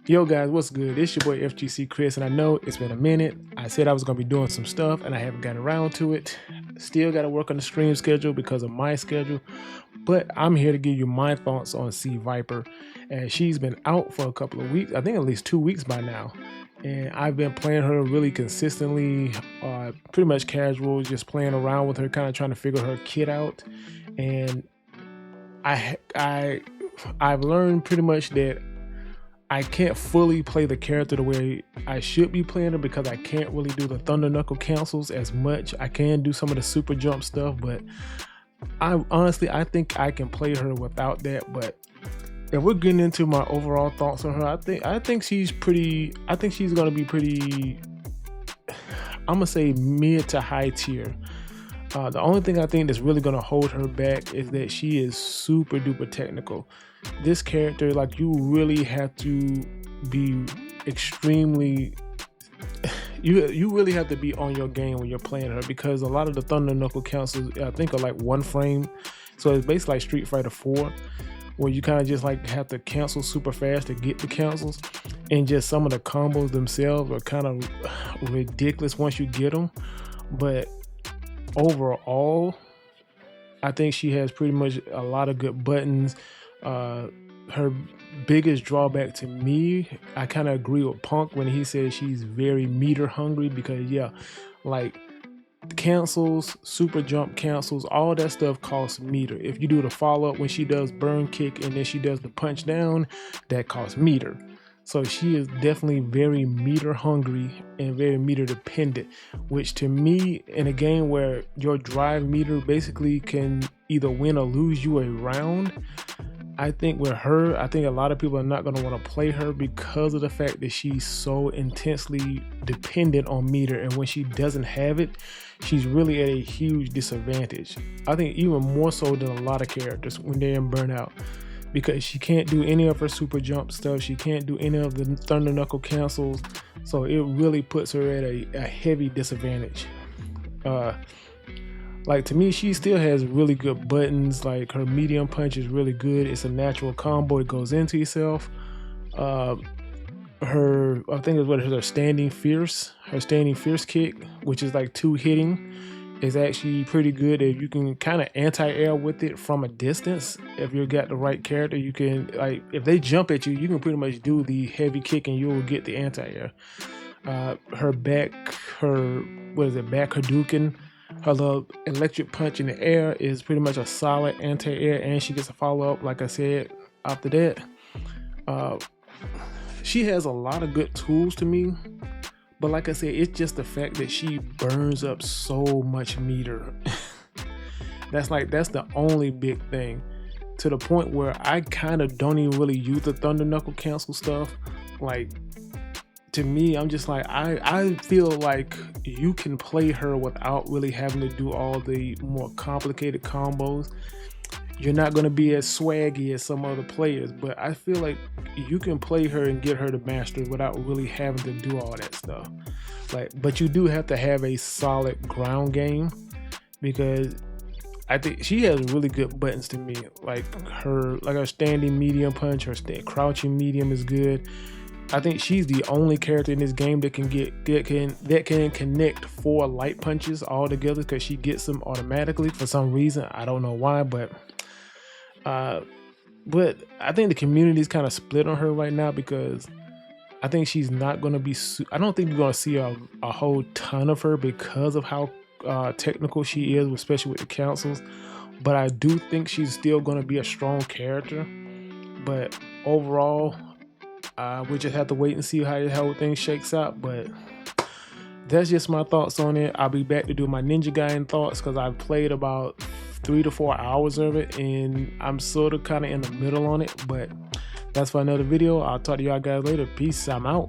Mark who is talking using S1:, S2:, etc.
S1: Yo guys, what's good? It's your boy FGC Chris, and I know it's been a minute. I said I was gonna be doing some stuff and I haven't gotten around to it. Still gotta work on the stream schedule because of my schedule. But I'm here to give you my thoughts on Sea Viper. And she's been out for a couple of weeks, I think at least 2 weeks by now. And I've been playing her really consistently, pretty much casual, just playing around with her, kind of trying to figure her kit out. And I've learned pretty much that I can't fully play the character the way I should be playing her because I can't really do the Thunder Knuckle cancels as much. I can do some of the super jump stuff, but I think I can play her without that. But if we're getting into my overall thoughts on her, I think she's gonna be pretty, I'm gonna say mid to high tier. The only thing I think that's really going to hold her back is that she is super duper technical. This character, like, you really have to be extremely, you really have to be on your game when you're playing her, because a lot of the Thunder Knuckle cancels I think are like 1 frame. So it's basically like Street Fighter 4, where you kind of just like have to cancel super fast to get the cancels, and just some of the combos themselves are kind of ridiculous once you get them. But overall, I think she has pretty much a lot of good buttons. Her biggest drawback to me, I kind of agree with Punk when he says she's very meter hungry, because yeah, like cancels, super jump cancels, all that stuff costs meter. If you do the follow-up when she does burn kick and then she does the punch down, that costs meter. So she is definitely very meter hungry and very meter dependent, which to me, in a game where your drive meter basically can either win or lose you a round, I think with her, I think a lot of people are not going to want to play her because of the fact that she's so intensely dependent on meter, and when she doesn't have it, she's really at a huge disadvantage. I think even more so than a lot of characters when they're in burnout, because she can't do any of her super jump stuff. She can't do any of the Thunder Knuckle cancels. So it really puts her at a heavy disadvantage. Like, to me, she still has really good buttons. Like, her medium punch is really good. It's a natural combo. It goes into itself. I think it's what her standing fierce kick, which is like 2 hitting, is actually pretty good. If you can kind of anti-air with it from a distance, if you got the right character, you can, like, if they jump at you, you can pretty much do the heavy kick and you will get the anti-air. Her back Hadouken, her little electric punch in the air is pretty much a solid anti-air, and she gets a follow-up, like I said, after that. She has a lot of good tools to me. But like I said, it's just the fact that she burns up so much meter. That's the only big thing, to the point where I kind of don't even really use the Thunder Knuckle cancel stuff. Like, to me, I'm just like, I feel like you can play her without really having to do all the more complicated combos. You're not going to be as swaggy as some other players, but I feel like you can play her and get her to master without really having to do all that stuff. But you do have to have a solid ground game, because I think she has really good buttons to me. Like her standing medium punch, her crouching medium is good. I think she's the only character in this game that can connect 4 light punches all together, because she gets them automatically for some reason. I don't know why, but I think the community is kind of split on her right now, because I think she's not going to be, I don't think you're going to see a whole ton of her because of how technical she is, especially with the councils. But I do think she's still going to be a strong character. But overall, we just have to wait and see how things shakes out. But that's just my thoughts on it. I'll be back to do my Ninja Gaiden thoughts, because I've played about 3 to 4 hours of it, and I'm sort of kind of in the middle on it. But that's for another video. I'll talk to y'all guys later. Peace. I'm out.